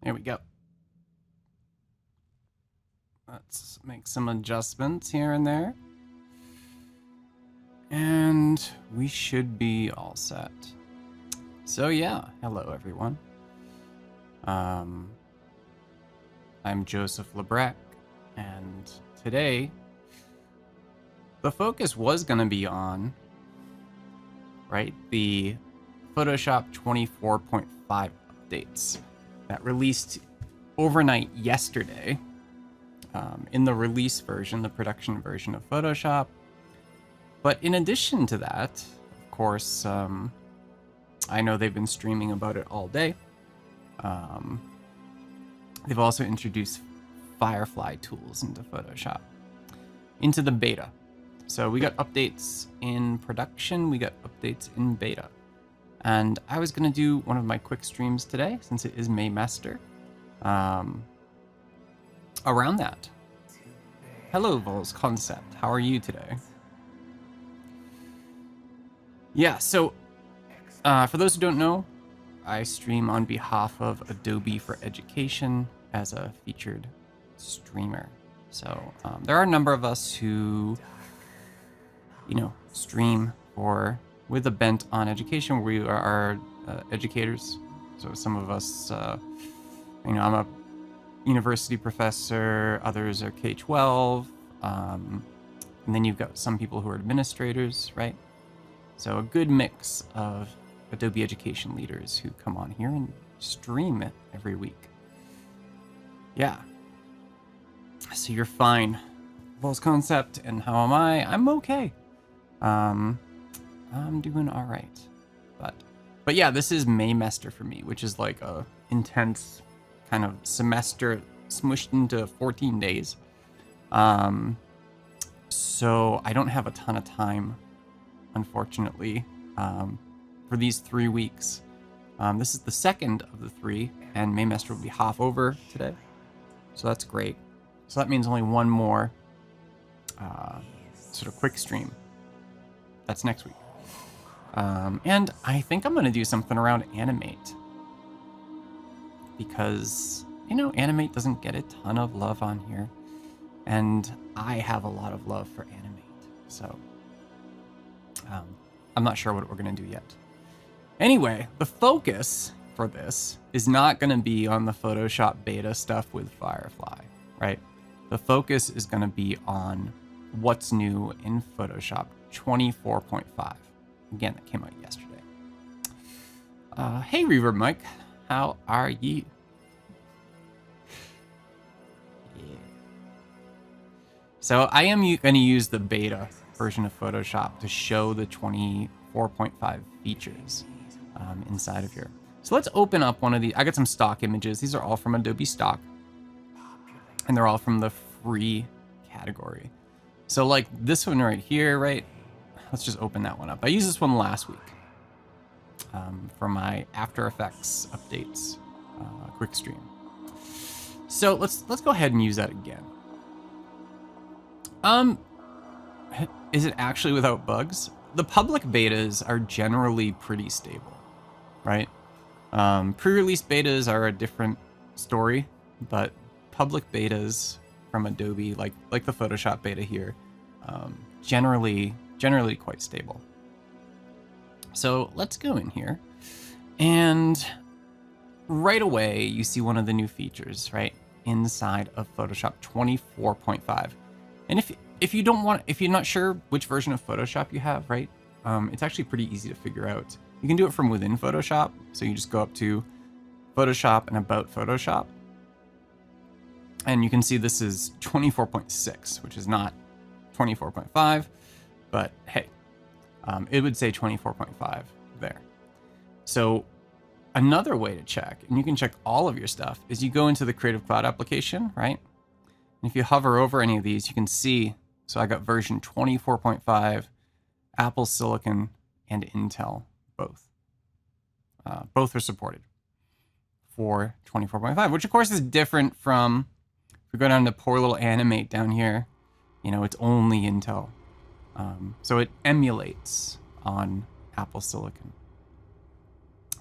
There we go. Let's make some adjustments here and there. And we should be all set. So yeah, hello everyone. I'm Joseph Lebrecq, and today the focus was going to be on, right, the Photoshop 24.5 updates that released overnight yesterday in the release version, the production version of Photoshop. But in addition to that, of course, I know they've been streaming about it all day. They've also introduced Firefly tools into Photoshop, into the beta. So we got updates in production, we got updates in beta. And I was going to do one of my quick streams today, since it is Maymester, around that. Hello, Vols Concept. How are you today? Yeah, so for those who don't know, I stream on behalf of Adobe for Education as a featured streamer. So there are a number of us who, you know, stream with a bent on education. We are educators. So some of us, you know, I'm a university professor, others are K-12, and then you've got some people who are administrators, right? So a good mix of Adobe education leaders who come on here and stream it every week. Yeah. So you're fine. Vols Concept, and how am I? I'm okay. I'm doing all right. But yeah, this is Maymester for me, which is like a intense kind of semester smushed into 14 days. So I don't have a ton of time, unfortunately, for these 3 weeks. This is the second of the 3, and Maymester will be half over today. So that's great. So that means only one more sort of quick stream. That's next week. And I think I'm going to do something around Animate. Because, you know, Animate doesn't get a ton of love on here. And I have a lot of love for Animate. So I'm not sure what we're going to do yet. Anyway, the focus for this is not going to be on the Photoshop beta stuff with Firefly, right? The focus is going to be on what's new in Photoshop 24.5. Again, that came out yesterday. Hey, Reverb Mike, how are you? Yeah. So I am going to use the beta version of Photoshop to show the 24.5 features inside of here. So let's open up one of these. I got some stock images. These are all from Adobe Stock, and they're all from the free category. So like this one right here, right? Let's just open that one up. I used this one last week for my After Effects updates quick stream. So let's go ahead and use that again. Is it actually without bugs? The public betas are generally pretty stable, right? Pre-release betas are a different story, but public betas from Adobe, like the Photoshop beta here, generally quite stable. So let's go in here, and right away you see one of the new features, right, inside of Photoshop 24.5. And if you're not sure which version of Photoshop you have, right, it's actually pretty easy to figure out. You can do it from within Photoshop. So you just go up to Photoshop and About Photoshop, and you can see this is 24.6, which is not 24.5, but hey, it would say 24.5 there. So another way to check, and you can check all of your stuff, is you go into the Creative Cloud application, right? And if you hover over any of these, you can see, so I got version 24.5, Apple Silicon and Intel, both. Both are supported for 24.5, which of course is different from, if we go down to poor little Animate down here, you know, it's only Intel. So it emulates on Apple Silicon.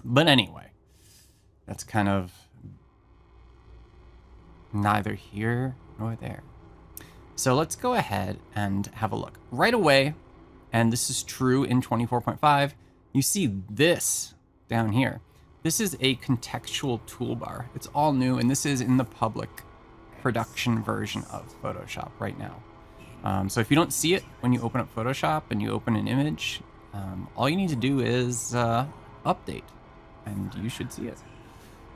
But anyway, that's kind of neither here nor there. So let's go ahead and have a look. Right away, and this is true in 24.5, you see this down here. This is a contextual toolbar. It's all new, and this is in the public production version of Photoshop right now. So if you don't see it when you open up Photoshop and you open an image, all you need to do is update, and you should see it.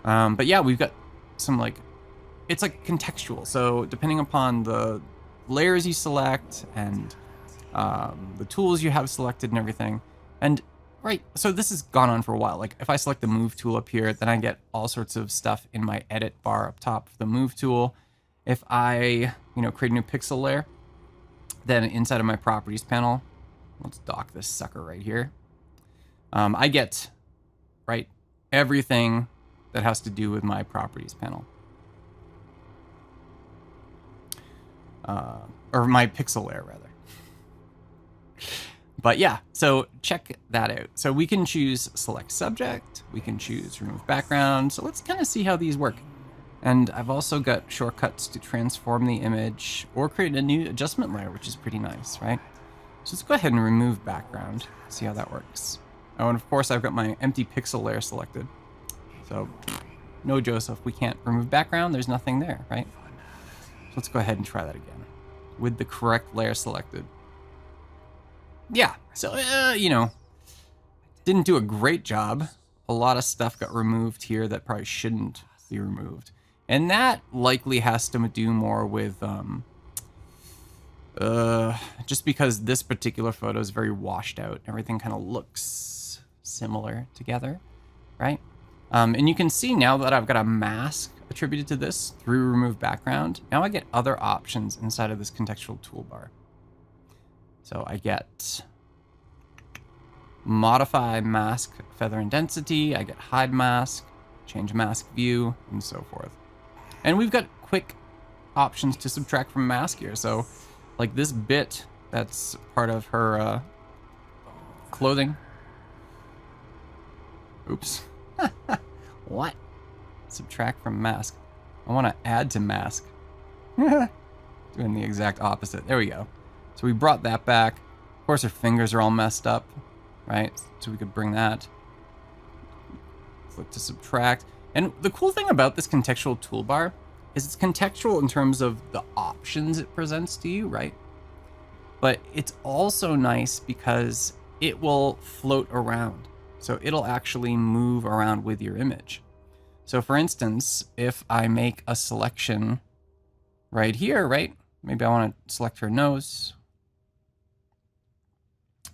But yeah, we've got some it's like contextual. So depending upon the layers you select and the tools you have selected and everything. And right, so this has gone on for a while. Like if I select the move tool up here, then I get all sorts of stuff in my edit bar up top for the move tool. If I, create a new pixel layer, then inside of my properties panel, let's dock this sucker right here. I get, right, everything that has to do with my properties panel. Or my pixel layer, rather. But yeah, so check that out. So we can choose select subject, we can choose remove background. So let's kind of see how these work. And I've also got shortcuts to transform the image or create a new adjustment layer, which is pretty nice, right? So let's go ahead and remove background, see how that works. Oh, and of course I've got my empty pixel layer selected. So no, Joseph, we can't remove background. There's nothing there, right? So let's go ahead and try that again with the correct layer selected. Yeah, so, didn't do a great job. A lot of stuff got removed here that probably shouldn't be removed. And that likely has to do more with, just because this particular photo is very washed out. Everything kind of looks similar together, right? And you can see now that I've got a mask attributed to this through remove background. Now I get other options inside of this contextual toolbar. So I get modify mask feather and density, I get hide mask, change mask view, and so forth. And we've got quick options to subtract from mask here. So like this bit that's part of her clothing. Oops. What? Subtract from mask. I want to add to mask. Doing the exact opposite. There we go. So we brought that back. Of course, her fingers are all messed up, right? So we could bring that. Flip to subtract. And the cool thing about this contextual toolbar is it's contextual in terms of the options it presents to you, right? But it's also nice because it will float around. So it'll actually move around with your image. So for instance, if I make a selection right here, right? Maybe I want to select her nose,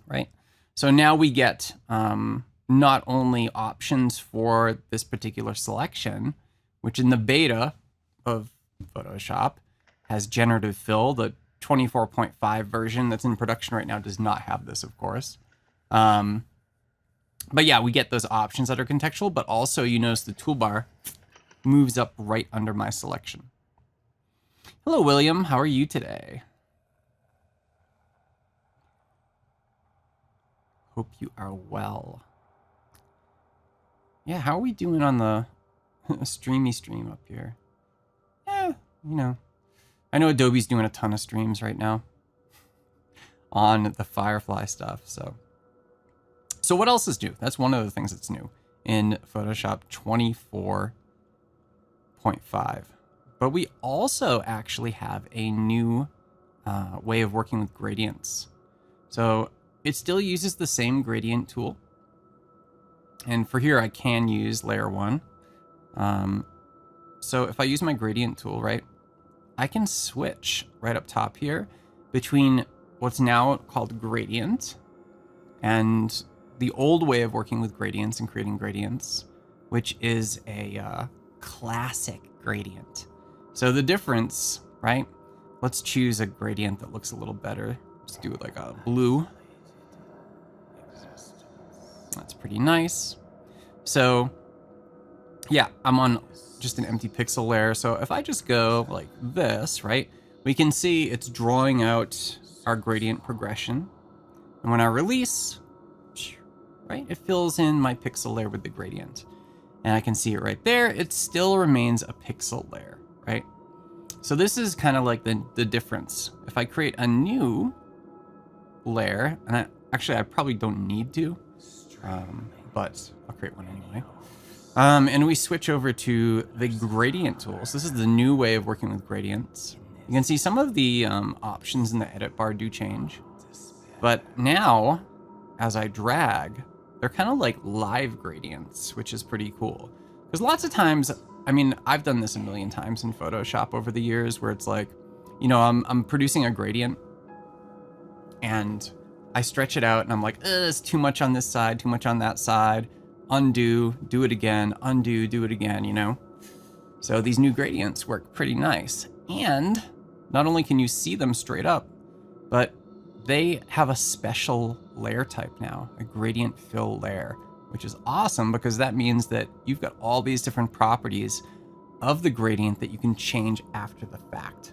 right? So now we get not only options for this particular selection, which in the beta of Photoshop has generative fill. The 24.5 version that's in production right now does not have this, of course. But yeah, we get those options that are contextual, but also you notice the toolbar moves up right under my selection. Hello, William. How are you today? Hope you are well. Yeah, how are we doing on the streamy stream up here? Yeah, I know Adobe's doing a ton of streams right now on the Firefly stuff, so what else is new? That's one of the things that's new in Photoshop 24.5. But we also actually have a new way of working with gradients. So it still uses the same gradient tool. And for here, I can use layer 1. So if I use my gradient tool, right, I can switch right up top here between what's now called gradient and the old way of working with gradients and creating gradients, which is a classic gradient. So the difference, right? Let's choose a gradient that looks a little better. Let's do like a blue. That's pretty nice. So yeah, I'm on just an empty pixel layer. So if I just go like this, right, we can see it's drawing out our gradient progression. And when I release, right, it fills in my pixel layer with the gradient. And I can see it right there. It still remains a pixel layer, right? So this is kind of like the difference. If I create a new layer, and actually I probably don't need to, but I'll create one anyway. And we switch over to the gradient tools. This is the new way of working with gradients. You can see some of the options in the edit bar do change. But now, as I drag, they're kind of like live gradients, which is pretty cool. Because lots of times, I mean, I've done this a million times in Photoshop over the years where it's like, you know, I'm producing a gradient and I stretch it out and I'm like, it's too much on this side, too much on that side. Undo, do it again, undo, do it again, you know? So these new gradients work pretty nice. And not only can you see them straight up, but they have a special layer type now, a gradient fill layer, which is awesome because that means that you've got all these different properties of the gradient that you can change after the fact.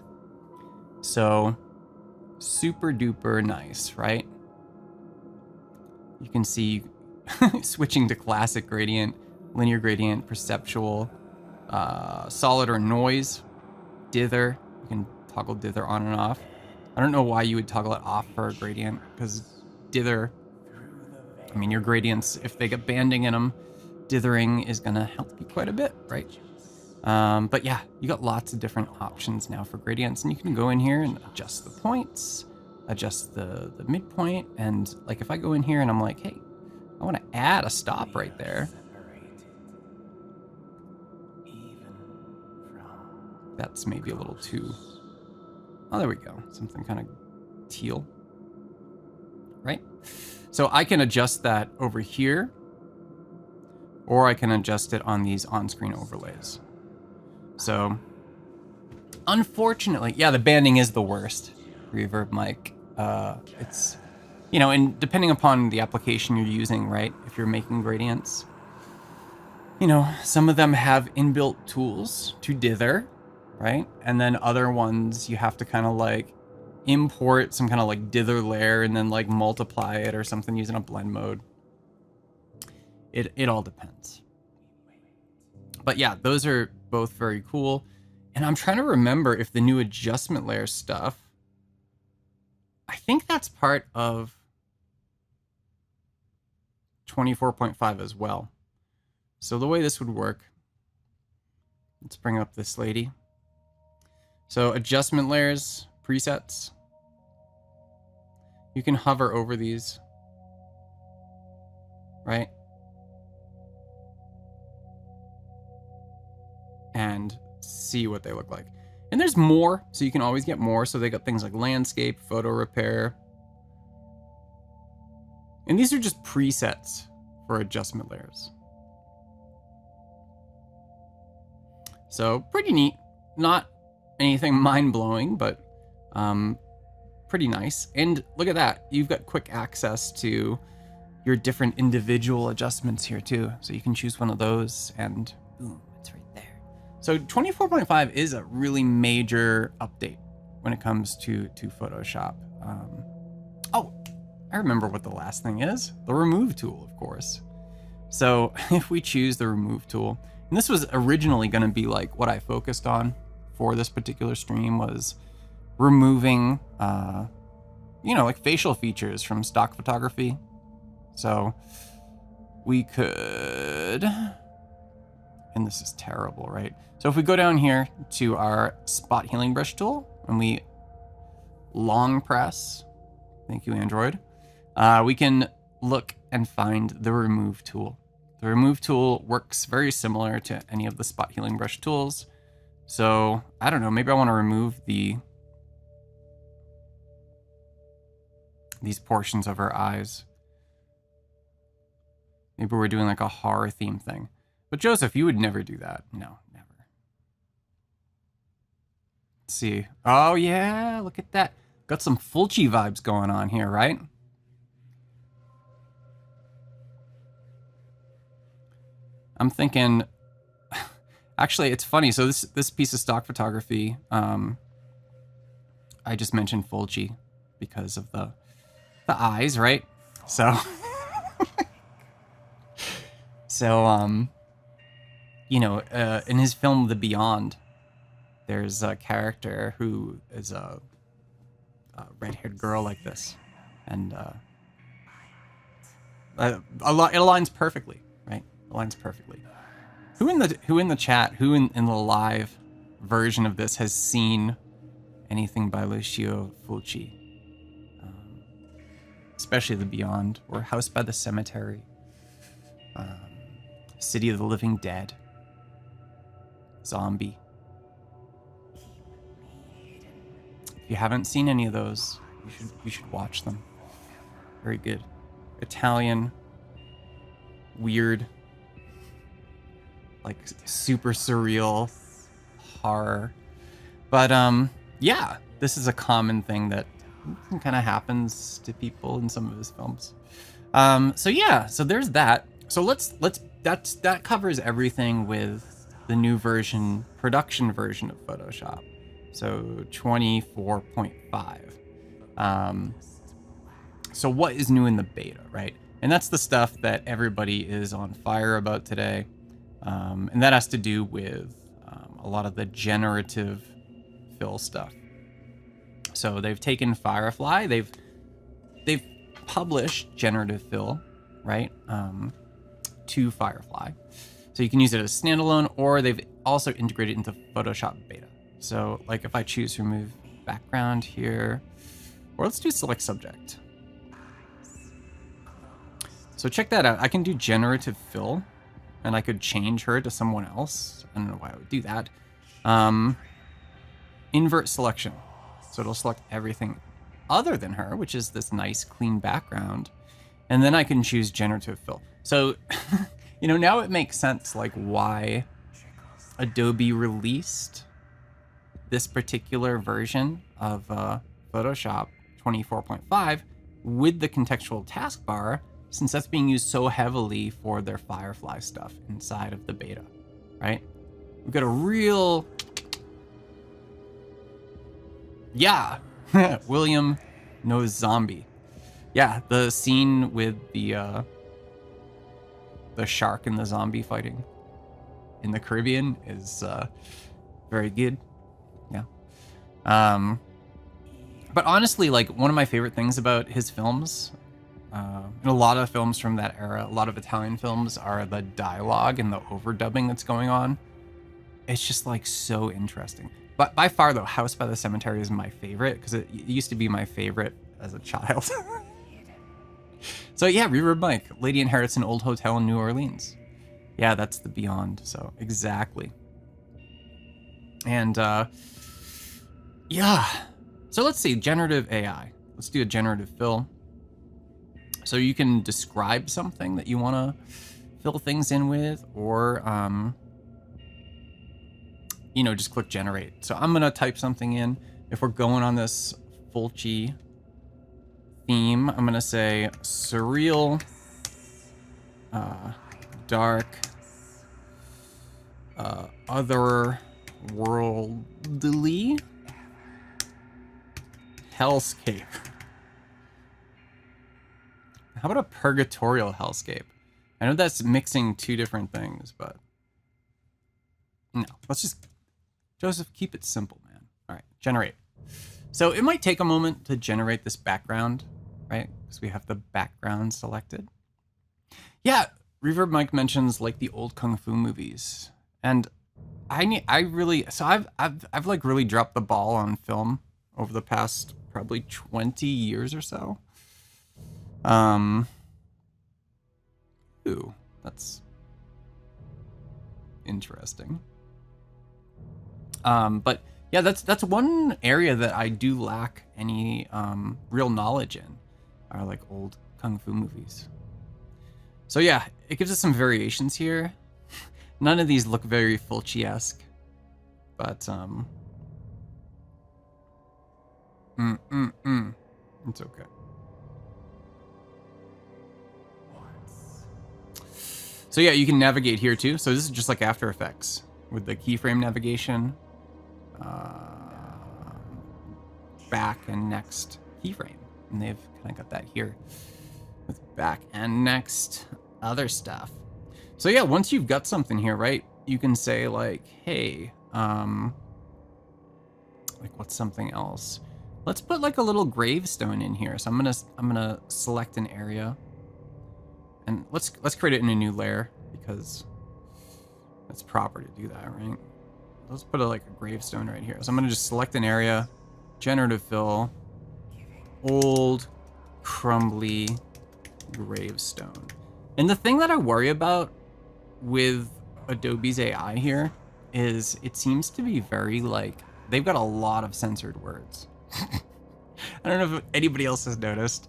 So super duper nice, right? You can see switching to classic gradient, linear gradient, perceptual, solid or noise, dither. You can toggle dither on and off. I don't know why you would toggle it off for a gradient, because dither, I mean, your gradients, if they get banding in them, dithering is going to help you quite a bit, right? But yeah, you got lots of different options now for gradients, and you can go in here and adjust the points, adjust the midpoint, and like if I go in here and I'm like, hey, I want to add a stop right there. That's maybe a little too... Oh, there we go. Something kind of teal, right? So I can adjust that over here, or I can adjust it on these on-screen overlays. So, unfortunately, yeah, the banding is the worst. Reverb mic. It's, you know, and depending upon the application you're using, right? If you're making gradients, you know, some of them have inbuilt tools to dither, right? And then other ones you have to kind of like import some kind of like dither layer and then like multiply it or something using a blend mode. It all depends. But yeah, those are both very cool. And I'm trying to remember if the new adjustment layer stuff, I think that's part of 24.5 as well. So the way this would work, let's bring up this lady. So adjustment layers, presets. You can hover over these, right? And see what they look like. And there's more, so you can always get more. So they got things like landscape, photo repair. And these are just presets for adjustment layers. So pretty neat. Not anything mind-blowing, but pretty nice. And look at that. You've got quick access to your different individual adjustments here too. So you can choose one of those and boom, it's right there. So 24.5 is a really major update when it comes to Photoshop. Oh, I remember what the last thing is. The remove tool, of course. So if we choose the remove tool, and this was originally going to be like what I focused on for this particular stream was removing, you know, like facial features from stock photography. So we could, and this is terrible, right? So if we go down here to our spot healing brush tool and we long press, thank you, Android, we can look and find the remove tool. The remove tool works very similar to any of the spot healing brush tools. So I don't know, maybe I want to remove these portions of her eyes. Maybe we're doing like a horror theme thing. But Joseph, you would never do that. No, never. Let's see. Oh yeah, look at that. Got some Fulci vibes going on here, right? I'm thinking, actually, it's funny. So this piece of stock photography, I just mentioned Fulci because of the eyes, right? So, so you know, in his film The Beyond, there's a character who is a red-haired girl like this, and it aligns perfectly, right? It aligns perfectly. Who in the chat, who in the live version of this has seen anything by Lucio Fulci? Especially The Beyond, or House by the Cemetery, City of the Living Dead, Zombie. If you haven't seen any of those, you should watch them. Very good. Italian, weird, like super surreal horror. But yeah, this is a common thing that kind of happens to people in some of his films. So yeah, so there's that. So that covers everything with the new version, production version of Photoshop. So 24.5. So what is new in the beta, right? And that's the stuff that everybody is on fire about today. And that has to do with a lot of the generative fill stuff. So they've taken Firefly, they've published generative fill, right, to Firefly. So you can use it as standalone, or they've also integrated into Photoshop beta. So like if I choose remove background here, or let's do select subject. So check that out. I can do generative fill, and I could change her to someone else. I don't know why I would do that. Invert selection. So it'll select everything other than her, which is this nice clean background. And then I can choose generative fill. So, you know, now it makes sense like why Adobe released this particular version of Photoshop 24.5 with the contextual taskbar, since that's being used so heavily for their Firefly stuff inside of the beta, right? We've got a real... Yeah, William knows zombie. Yeah, the scene with the shark and the zombie fighting in the Caribbean is very good. Yeah. But honestly, like one of my favorite things about his films, and a lot of films from that era, a lot of Italian films, are the dialogue and the overdubbing that's going on. It's just like so interesting. But by far though, House by the Cemetery is my favorite because it used to be my favorite as a child. So yeah, Reverb Mike, Lady Inherits an Old Hotel in New Orleans. Yeah, that's the Beyond. So exactly. And yeah. So let's see, generative AI. Let's do a generative fill. So you can describe something that you want to fill things in with, or you know, just click generate. So I'm gonna type something in. If we're going on this Fulci theme, I'm gonna say surreal, dark, otherworldly hellscape. How about a purgatorial hellscape? I know that's mixing two different things, but no, let's just, Joseph, keep it simple, man. All right, generate. So it might take a moment to generate this background, right? Because we have the background selected. Yeah, Reverb Mike mentions like the old Kung Fu movies. And I've like really dropped the ball on film over the past probably 20 years or so. Ooh, that's interesting. But yeah, that's one area that I do lack any real knowledge in, are like old Kung Fu movies. So yeah, it gives us some variations here. None of these look very Fulci-esque, but it's okay. So yeah, you can navigate here too. So this is just like After Effects with the keyframe navigation, back and next keyframe, and they've kind of got that here with back and next other stuff. So yeah, once you've got something here, right, you can say like, hey, Like, what's something else? Let's put like a little gravestone in here. So I'm gonna select an area, and let's create it in a new layer because it's proper to do that, right? Let's put like a gravestone right here. So I'm gonna just select an area, generative fill, old, crumbly gravestone. And the thing that I worry about with Adobe's AI here is it seems to be very like, they've got a lot of censored words. I don't know if anybody else has noticed,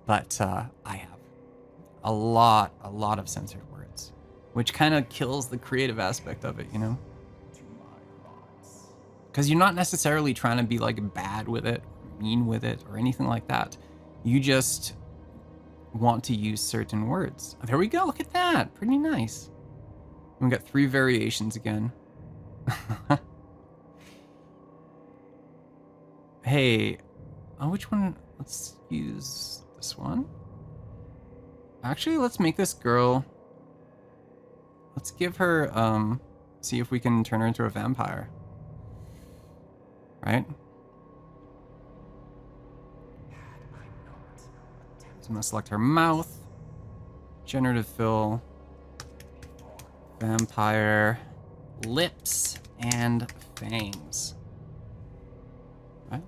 but I have a lot of censored words, which kind of kills the creative aspect of it, you know? Because you're not necessarily trying to be like bad with it, mean with it, or anything like that. You just want to use certain words. There we go, look at that, pretty nice. We got 3 variations again. Hey, which one? Let's use this one. Actually, let's make this girl. Let's give her, see if we can turn her into a vampire. Right? So I'm gonna select her mouth, generative fill, vampire, lips, and fangs. Right?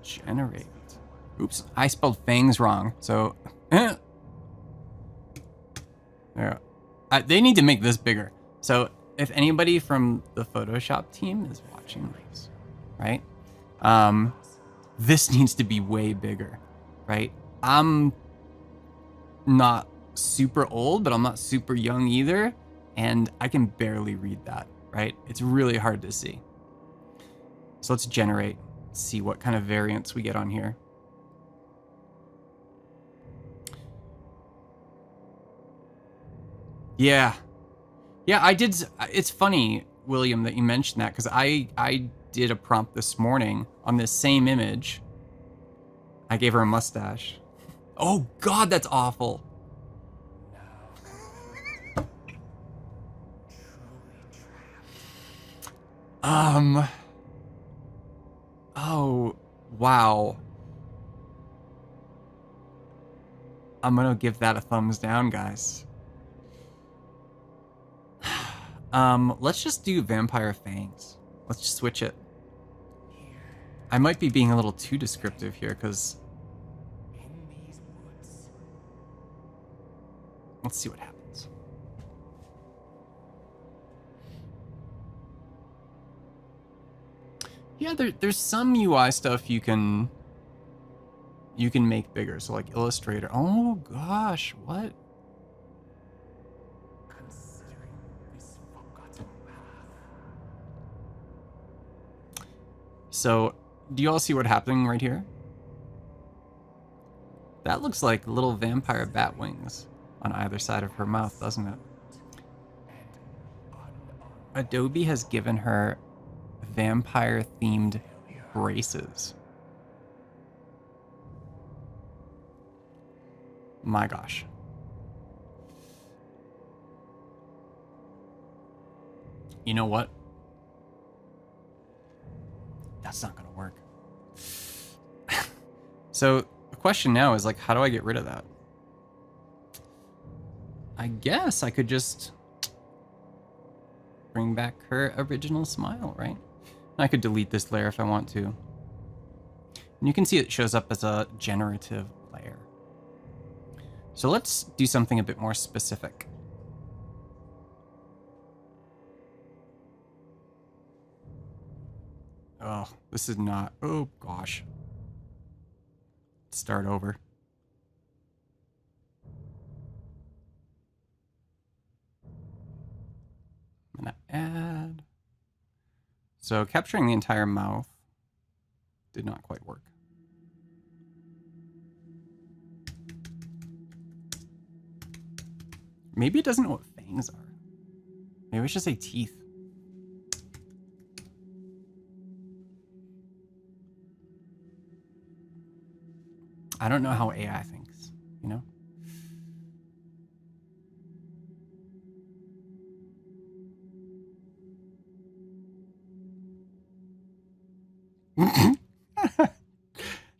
Generate. Oops, I spelled fangs wrong. So, there. They need to make this bigger. So, if anybody from the Photoshop team is watching this, right? This needs to be way bigger, right? I'm not super old, but I'm not super young either, and I can barely read that, right? It's really hard to see. So let's generate, see what kind of variants we get on here. Yeah, I did. It's funny, William, that you mentioned that, because I did a prompt this morning on this same image. I gave her a mustache. Oh God, that's awful. Oh, wow. I'm gonna give that a thumbs down, guys. Let's just do vampire fangs. Let's just switch it. I might be being a little too descriptive here, because let's see what happens. Yeah, there's some UI stuff you can make bigger. So like Illustrator. Oh gosh, what? So, do you all see what's happening right here? That looks like little vampire bat wings on either side of her mouth, doesn't it? Adobe has given her vampire-themed braces. My gosh. You know what? That's not gonna work. So the question now is like, how do I get rid of that? I guess I could just bring back her original smile, right? I could delete this layer if I want to. And you can see it shows up as a generative layer. So let's do something a bit more specific. Oh, this is not, oh gosh. Let's start over. I'm gonna add. So capturing the entire mouth did not quite work. Maybe it doesn't know what fangs are. Maybe it should say teeth. I don't know how AI thinks, you know?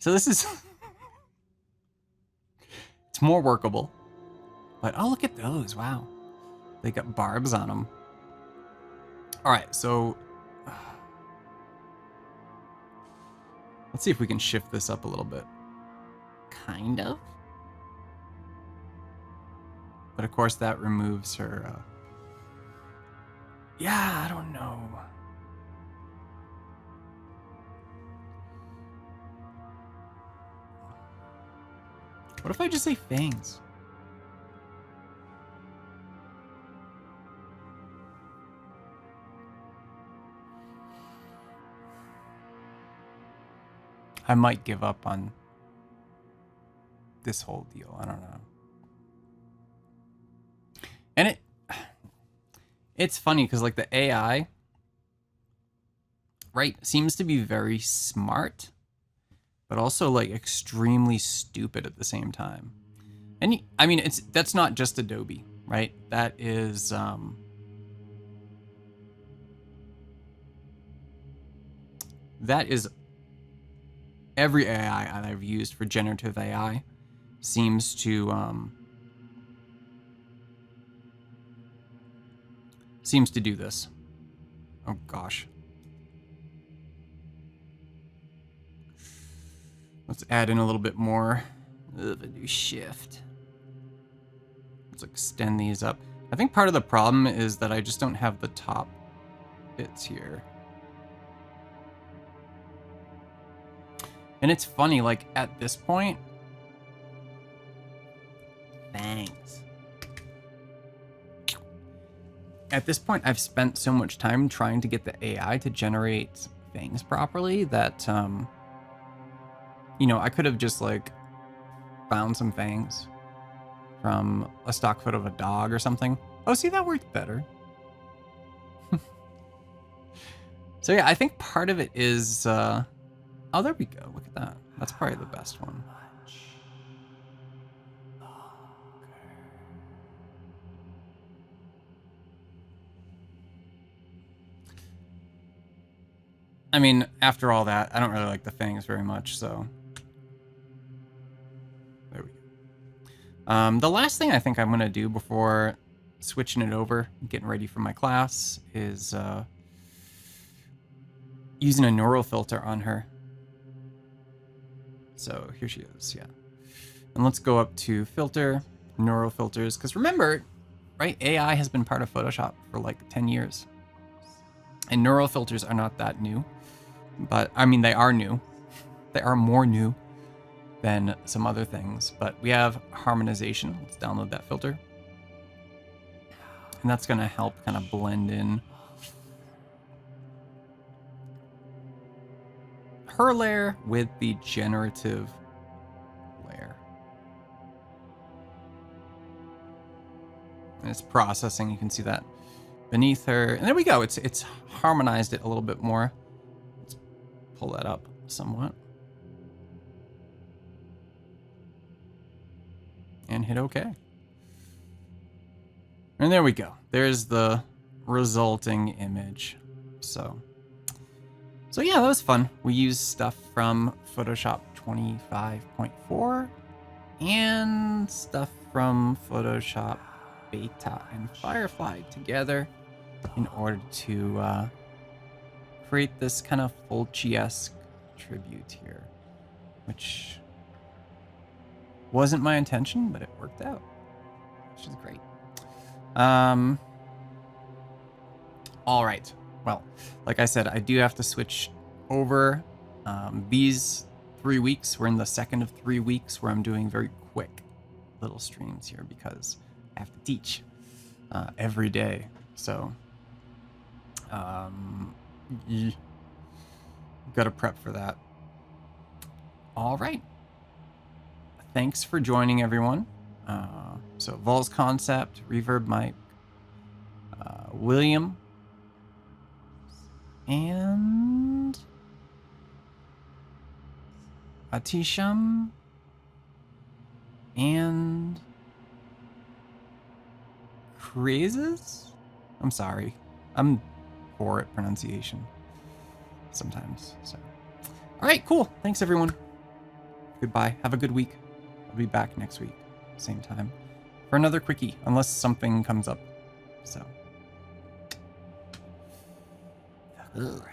So this is... It's more workable. But, oh, look at those. Wow. They got barbs on them. All right, so... Let's see if we can shift this up a little bit. Kind of. But of course that removes her... Yeah, I don't know. What if I just say fangs? I might give up on this whole deal. I don't know. And it's funny because like the AI, right, seems to be very smart, but also like extremely stupid at the same time. And I mean, that's not just Adobe, right? That is every AI I've used for generative AI seems to do this. Oh gosh. Let's add in a little bit more of a new shift. Let's extend these up. I think part of the problem is that I just don't have the top bits here. And it's funny, like at this point, thanks. At this point, I've spent so much time trying to get the AI to generate fangs properly that, you know, I could have just like found some fangs from a stock photo of a dog or something. Oh, see, that worked better. So yeah, I think part of it is, oh, there we go. Look at that. That's probably the best one. I mean, after all that, I don't really like the fangs very much, so. There we go. The last thing I think I'm going to do before switching it over, getting ready for my class, is using a neural filter on her. So here she is, yeah. And let's go up to filter, neural filters, because remember, right, AI has been part of Photoshop for like 10 years. And neural filters are not that new, but I mean, they are new. They are more new than some other things, but we have harmonization. Let's download that filter. And that's gonna help kind of blend in her layer with the generative layer. And it's processing, you can see that beneath her. And there we go, it's harmonized it a little bit more. Let's pull that up somewhat. And hit OK. And there we go. There's the resulting image. So yeah, that was fun. We used stuff from Photoshop 25.4 and stuff from Photoshop Beta and Firefly together in order to create this kind of Fulci-esque tribute here, which wasn't my intention, but it worked out, which is great. All right. Well, like I said, I do have to switch over. These 3 weeks, we're in the second of 3 weeks where I'm doing very quick little streams here because I have to teach every day. So, got to prep for that. All right. Thanks for joining, everyone. So Vol's Concept, Reverb Mike, William, and Atisham, and Crazes? I'm sorry. I'm poor at pronunciation sometimes. So, all right, cool. Thanks, everyone. goodbye. Have a good week. I'll be back next week, same time, for another quickie, unless something comes up. So. Ugh.